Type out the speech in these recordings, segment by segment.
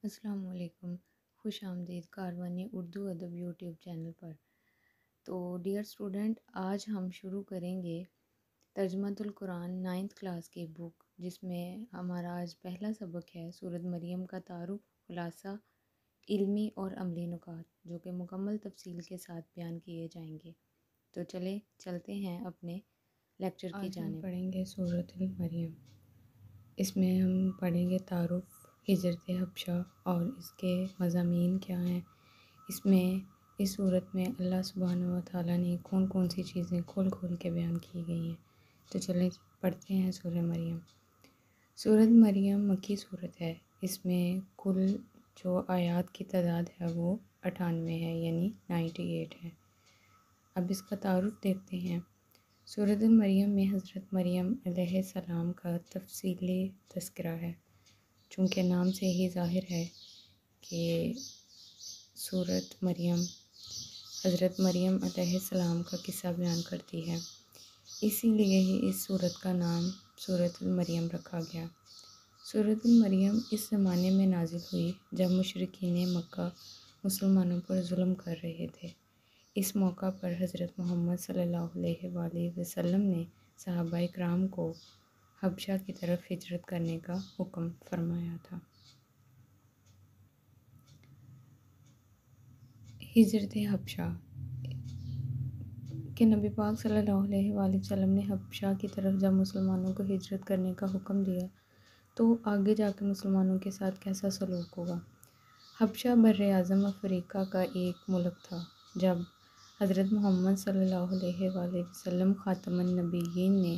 السلام علیکم، خوش آمدید کاروان اردو ادب یوٹیوب چینل پر۔ تو ڈیئر اسٹوڈنٹ، آج ہم شروع کریں گے ترجمۃ القرآن 9th کلاس کی بک، جس میں ہمارا آج پہلا سبق ہے سورۃ مریم کا تعارف، خلاصہ، علمی اور عملی نکات، جو کہ مکمل تفصیل کے ساتھ بیان کیے جائیں گے۔ تو چلتے ہیں اپنے لیکچر کی آج ہم جانب۔ پڑھیں گے سورۃ المریم۔ اس میں ہم پڑھیں گے تعارف، ہجرت حبشہ اور اس کے مضامین کیا ہیں۔ اس صورت میں اللہ سبحانہ و تعالیٰ نے کون کون سی چیزیں کھول کھول کے بیان کی گئی ہیں۔ تو چلیں پڑھتے ہیں سورہ مریم۔ سورۃ مریم مکی صورت ہے۔ اس میں کل جو آیات کی تعداد ہے وہ 98 ہے، یعنی 98 ہے۔ اب اس کا تعارف دیکھتے ہیں۔ سورۃ مریم میں حضرت مریم علیہ السلام کا تفصیلی تذکرہ ہے، چونکہ نام سے ہی ظاہر ہے کہ سورۃ مریم حضرت مریم علیہ السلام کا قصہ بیان کرتی ہے، اسی لیے ہی اس سورت کا نام سورۃ المریم رکھا گیا۔ سورۃ المریم اس زمانے میں نازل ہوئی جب مشرکین مکہ مسلمانوں پر ظلم کر رہے تھے۔ اس موقع پر حضرت محمد صلی اللہ علیہ وآلہ وسلم نے صحابہ کرام کو حبشہ کی طرف ہجرت کرنے کا حکم فرمایا تھا۔ ہجرت حبشہ کہ نبی پاک صلی اللہ علیہ وآلہ وسلم نے حبشہ کی طرف جب مسلمانوں کو ہجرت کرنے کا حکم دیا تو آگے جا کے مسلمانوں کے ساتھ کیسا سلوک ہوگا۔ حبشہ بر اعظم افریقہ کا ایک ملک تھا۔ جب حضرت محمد صلی اللہ علیہ وآلہ وسلم خاتم النبیین نے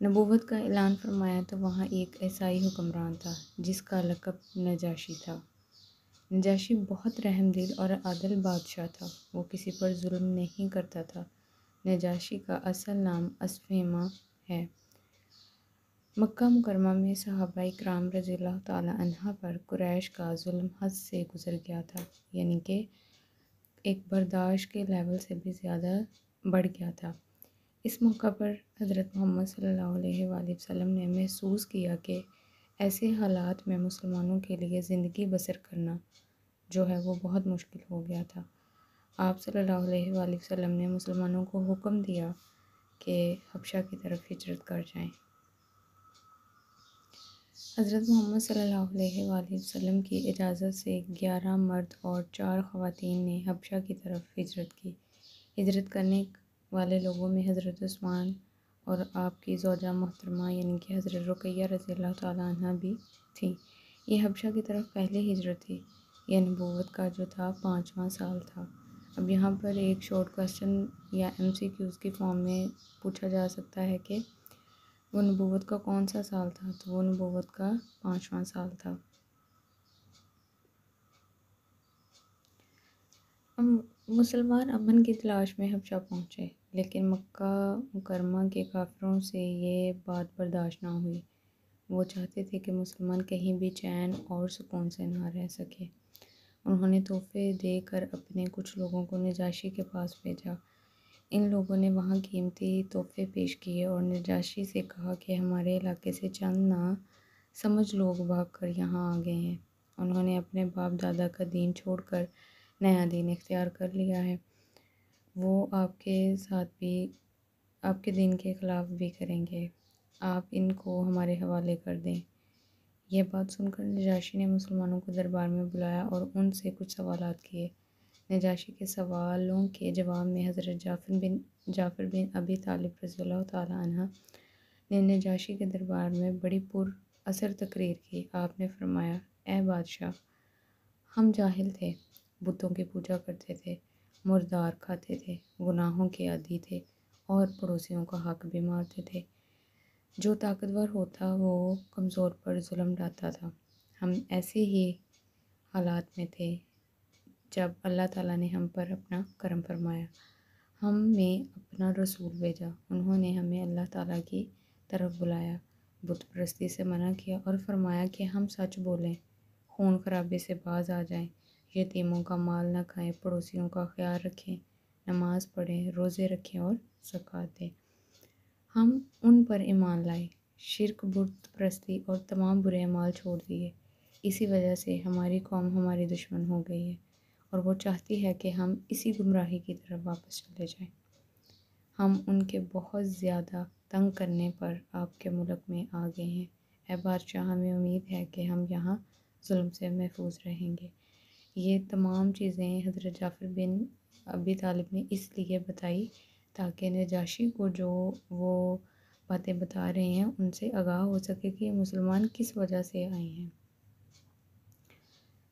نبوت کا اعلان فرمایا تو وہاں ایک عیسائی حکمران تھا جس کا لقب نجاشی تھا۔ نجاشی بہت رحم دل اور عادل بادشاہ تھا، وہ کسی پر ظلم نہیں کرتا تھا۔ نجاشی کا اصل نام اسفیما ہے۔ مکہ مکرمہ میں صحابہ کرام رضی اللہ تعالیٰ عنہ پر قریش کا ظلم حد سے گزر گیا تھا، یعنی کہ ایک برداشت کے لیول سے بھی زیادہ بڑھ گیا تھا۔ اس موقع پر حضرت محمد صلی اللہ علیہ وآلہ وسلم نے محسوس کیا کہ ایسے حالات میں مسلمانوں کے لیے زندگی بسر کرنا جو ہے وہ بہت مشکل ہو گیا تھا۔ آپ صلی اللہ علیہ وآلہ وسلم نے مسلمانوں کو حکم دیا کہ حبشہ کی طرف ہجرت کر جائیں۔ حضرت محمد صلی اللہ علیہ وآلہ وسلم کی اجازت سے 11 مرد اور 4 خواتین نے حبشہ کی طرف ہجرت کی۔ ہجرت کرنے والے لوگوں میں حضرت عثمان اور آپ کی زوجہ محترمہ یعنی کہ حضرت رقیہ رضی اللہ تعالیٰ عنہ بھی تھیں۔ یہ حبشہ کی طرف پہلی ہجرت تھی۔ یہ نبوت کا جو تھا 5واں سال تھا۔ اب یہاں پر ایک شارٹ کوسچن یا MCQs کی فارم میں پوچھا جا سکتا ہے کہ وہ نبوت کا کون سا سال تھا، تو وہ نبوت کا 5واں سال تھا۔ مسلمان امن کی تلاش میں حبشہ پہنچے، لیکن مکہ مکرمہ کے کافروں سے یہ بات برداشت نہ ہوئی۔ وہ چاہتے تھے کہ مسلمان کہیں بھی چین اور سکون سے نہ رہ سکے۔ انہوں نے تحفے دے کر اپنے کچھ لوگوں کو نجاشی کے پاس بھیجا۔ ان لوگوں نے وہاں قیمتی تحفے پیش کیے اور نجاشی سے کہا کہ ہمارے علاقے سے چند نا سمجھ لوگ بھاگ کر یہاں آ گئے ہیں۔ انہوں نے اپنے باپ دادا کا دین چھوڑ کر نیا دین اختیار کر لیا ہے۔ وہ آپ کے ساتھ بھی آپ کے دین کے خلاف بھی کریں گے۔ آپ ان کو ہمارے حوالے کر دیں۔ یہ بات سن کر نجاشی نے مسلمانوں کو دربار میں بلایا اور ان سے کچھ سوالات کیے۔ نجاشی کے سوالوں کے جواب میں حضرت جعفر بن ابی طالب رضی اللہ تعالیٰ عنہ نے نجاشی کے دربار میں بڑی پر اثر تقریر کی۔ آپ نے فرمایا، اے بادشاہ، ہم جاہل تھے، بتوں کی پوجا کرتے تھے، مردار کھاتے تھے، گناہوں کے عادی تھے اور پڑوسیوں کا حق بھی مارتے تھے۔ جو طاقتور ہوتا وہ کمزور پر ظلم ڈھاتا تھا۔ ہم ایسے ہی حالات میں تھے جب اللہ تعالیٰ نے ہم پر اپنا کرم فرمایا، ہم میں اپنا رسول بھیجا، انہوں نے ہمیں اللہ تعالیٰ کی طرف بلایا، بت پرستی سے منع کیا اور فرمایا کہ ہم سچ بولیں، خون خرابے سے باز آ جائیں، یتیموں کا مال نہ کھائیں، پڑوسیوں کا خیال رکھیں، نماز پڑھیں، روزے رکھیں اور زکوٰۃ دیں۔ ہم ان پر ایمان لائے، شرک، بت پرستی اور تمام برے اعمال چھوڑ دیے۔ اسی وجہ سے ہماری قوم ہماری دشمن ہو گئی ہے اور وہ چاہتی ہے کہ ہم اسی گمراہی کی طرف واپس چلے جائیں۔ ہم ان کے بہت زیادہ تنگ کرنے پر آپ کے ملک میں آ گئے ہیں۔ اے بادشاہ، ہمیں امید ہے کہ ہم یہاں ظلم سے محفوظ رہیں گے۔ یہ تمام چیزیں حضرت جعفر بن ابی طالب نے اس لیے بتائی تاکہ نجاشی کو جو وہ باتیں بتا رہے ہیں ان سے آگاہ ہو سکے کہ یہ مسلمان کس وجہ سے آئے ہیں۔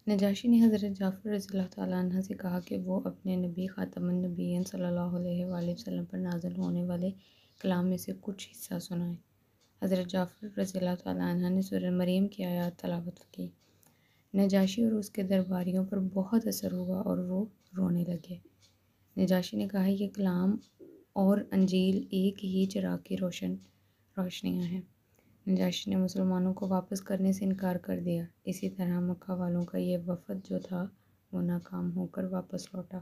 نجاشی نے حضرت جعفر رضی اللہ تعالیٰ عنہ سے کہا کہ وہ اپنے نبی خاتم النبیین صلی اللہ علیہ وآلہ وسلم پر نازل ہونے والے کلام میں سے کچھ حصہ سنائیں۔ حضرت جعفر رضی اللہ تعالیٰ عنہ نے سورہ مریم کی آیات تلاوت کی۔ نجاشی اور اس کے درباریوں پر بہت اثر ہوا اور وہ رونے لگے۔ نجاشی نے کہا، یہ کلام اور انجیل ایک ہی چراغ کی روشنیاں ہیں۔ نجاشی نے مسلمانوں کو واپس کرنے سے انکار کر دیا۔ اسی طرح مکہ والوں کا یہ وفد جو تھا وہ ناکام ہو کر واپس لوٹا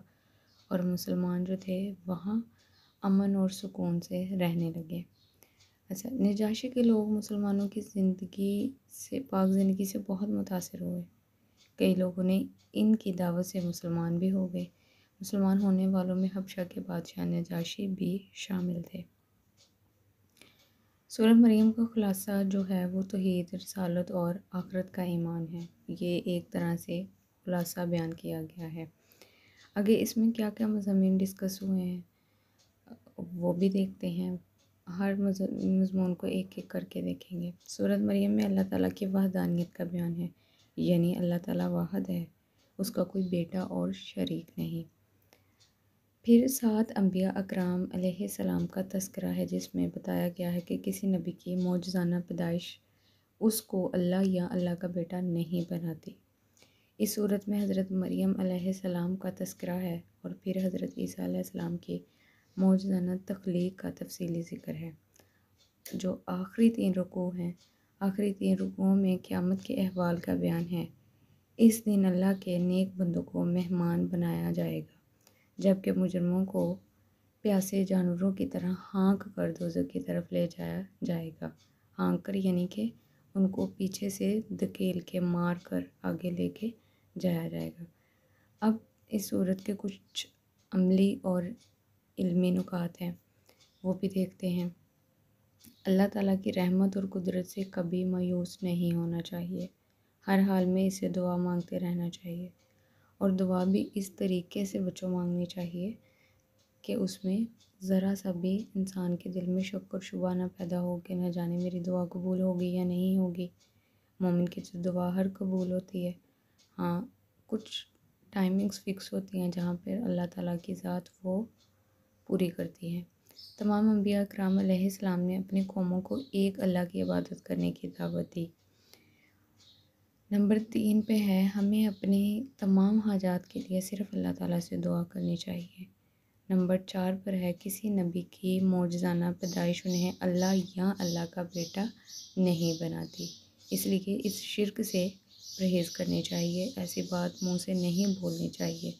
اور مسلمان جو تھے وہاں امن اور سکون سے رہنے لگے۔ اچھا، نجاشی کے لوگ مسلمانوں کی پاک زندگی سے بہت متاثر ہوئے۔ کئی لوگوں نے ان کی دعوت سے مسلمان بھی ہو گئے۔ مسلمان ہونے والوں میں حبشہ کے بادشاہ نجاشی بھی شامل تھے۔ سورہ مریم کا خلاصہ جو ہے وہ توحید، رسالت اور آخرت کا ایمان ہے۔ یہ ایک طرح سے خلاصہ بیان کیا گیا ہے۔ آگے اس میں کیا کیا مضامین ڈسکس ہوئے ہیں وہ بھی دیکھتے ہیں۔ ہر مضمون کو ایک ایک کر کے دیکھیں گے۔ سورہ مریم میں اللہ تعالیٰ کی وحدانیت کا بیان ہے، یعنی اللہ تعالیٰ واحد ہے، اس کا کوئی بیٹا اور شریک نہیں۔ پھر 7 انبیاء اکرام علیہ السلام کا تذکرہ ہے، جس میں بتایا گیا ہے کہ کسی نبی کی معجزانہ پیدائش اس کو اللہ یا اللہ کا بیٹا نہیں بناتی۔ اس صورت میں حضرت مریم علیہ السلام کا تذکرہ ہے اور پھر حضرت عیسیٰ علیہ السلام کی معجزانہ تخلیق کا تفصیلی ذکر ہے۔ جو آخری 3 رکوع ہیں، آخری 3 رکوعوں میں قیامت کے احوال کا بیان ہے۔ اس دن اللہ کے نیک بندوں کو مہمان بنایا جائے گا، جبکہ مجرموں کو پیاسے جانوروں کی طرح ہانک کر دوزخ کی طرف لے جایا جائے گا۔ ہانک کر یعنی کہ ان کو پیچھے سے دھکیل کے مار کر آگے لے کے جایا جائے گا۔ اب اس صورت کے کچھ عملی اور علمی نکات ہیں، وہ بھی دیکھتے ہیں۔ اللہ تعالیٰ کی رحمت اور قدرت سے کبھی مایوس نہیں ہونا چاہیے، ہر حال میں اسے دعا مانگتے رہنا چاہیے، اور دعا بھی اس طریقے سے بچوں مانگنی چاہیے کہ اس میں ذرا سا بھی انسان کے دل میں شک اور شبہ نہ پیدا ہو کہ نہ جانے میری دعا قبول ہوگی یا نہیں ہوگی۔ مومن کی جو دعا ہر قبول ہوتی ہے، ہاں کچھ ٹائمنگز فکس ہوتی ہیں جہاں پر اللہ تعالیٰ کی ذات وہ پوری کرتی ہے۔ تمام انبیاء کرام علیہ السلام نے اپنی قوموں کو ایک اللہ کی عبادت کرنے کی دعوت دی۔ نمبر 3 پہ ہے، ہمیں اپنے تمام حاجات کے لیے صرف اللہ تعالیٰ سے دعا کرنی چاہیے۔ نمبر 4 پر ہے، کسی نبی کی معجزانہ پیدائش انہیں اللہ یا اللہ کا بیٹا نہیں بناتی، اس لیے کہ اس شرک سے پرہیز کرنی چاہیے۔ ایسی بات منہ سے نہیں بولنی چاہیے،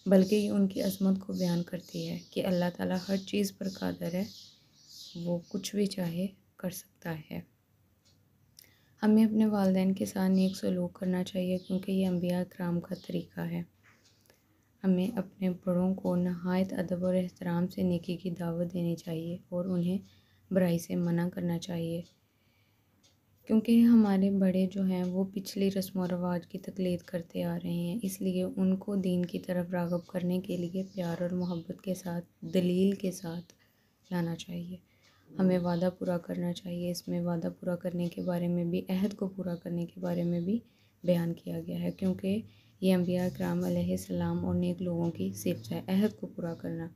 بلکہ یہ ان کی عظمت کو بیان کرتی ہے کہ اللہ تعالیٰ ہر چیز پر قادر ہے، وہ کچھ بھی چاہے کر سکتا ہے۔ ہمیں اپنے والدین کے ساتھ نیک سلوک کرنا چاہیے کیونکہ یہ انبیاء اکرام کا طریقہ ہے۔ ہمیں اپنے بڑوں کو نہایت ادب اور احترام سے نیکی کی دعوت دینی چاہیے اور انہیں برائی سے منع کرنا چاہیے، کیونکہ ہمارے بڑے جو ہیں وہ پچھلی رسم و رواج کی تقلید کرتے آ رہے ہیں، اس لیے ان کو دین کی طرف راغب کرنے کے لیے پیار اور محبت کے ساتھ، دلیل کے ساتھ لانا چاہیے۔ ہمیں وعدہ پورا کرنا چاہیے۔ اس میں وعدہ پورا کرنے کے بارے میں بھی، عہد کو پورا کرنے کے بارے میں بھی بیان کیا گیا ہے، کیونکہ یہ انبیاء کرام علیہ السلام اور نیک لوگوں کی صفت ہے، عہد کو پورا کرنا،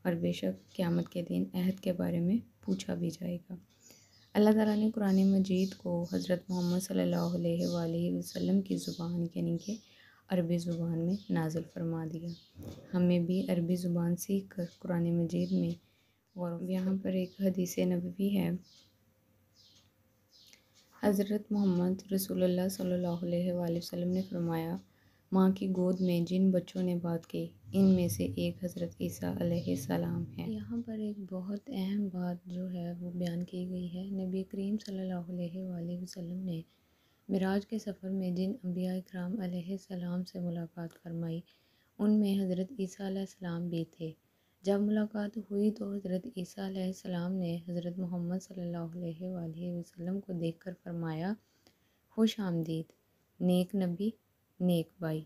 اور بے شک قیامت کے دن عہد کے بارے میں پوچھا بھی جائے گا۔ اللہ تعالیٰ نے قرآن مجید کو حضرت محمد صلی اللہ علیہ وآلہ وسلم کی زبان یعنی کہ عربی زبان میں نازل فرما دیا۔ ہمیں بھی عربی زبان سیکھ کر قرآن مجید میں، اور یہاں پر ایک حدیث نبوی ہے، حضرت محمد رسول اللہ صلی اللہ علیہ وآلہ وسلم نے فرمایا، ماں کی گود میں جن بچوں نے بات کی ان میں سے ایک حضرت عیسیٰ علیہ السلام ہے۔ یہاں پر ایک بہت اہم بات جو ہے وہ بیان کی گئی ہے۔ نبی کریم صلی اللہ علیہ وآلہ وسلم نے معراج کے سفر میں جن انبیاء اکرام علیہ السلام سے ملاقات فرمائی ان میں حضرت عیسیٰ علیہ السلام بھی تھے۔ جب ملاقات ہوئی تو حضرت عیسیٰ علیہ السلام نے حضرت محمد صلی اللہ علیہ وآلہ وسلم کو دیکھ کر فرمایا، خوش آمدید نیک نبی، نیک بھائی۔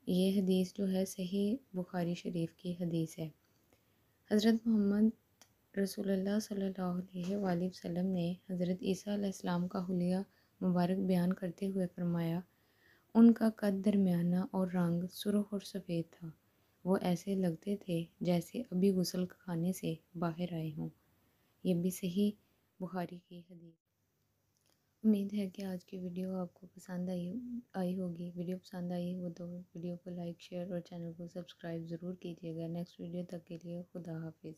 یہ حدیث جو ہے صحیح بخاری شریف کی حدیث ہے۔ حضرت محمد رسول اللہ صلی اللہ علیہ وآلہ وسلم نے حضرت عیسیٰ علیہ السلام کا حلیہ مبارک بیان کرتے ہوئے فرمایا، ان کا قد درمیانہ اور رنگ سرخ اور سفید تھا، وہ ایسے لگتے تھے جیسے ابھی غسل خانے سے باہر آئے ہوں۔ یہ بھی صحیح بخاری کی حدیث۔ امید ہے کہ آج کی ویڈیو آپ کو پسند آئی ہوگی۔ ویڈیو پسند آئی ہو تو ویڈیو کو لائک، شیئر اور چینل کو سبسکرائب ضرور کیجیے گا۔ نیکسٹ ویڈیو تک کے لیے خدا حافظ۔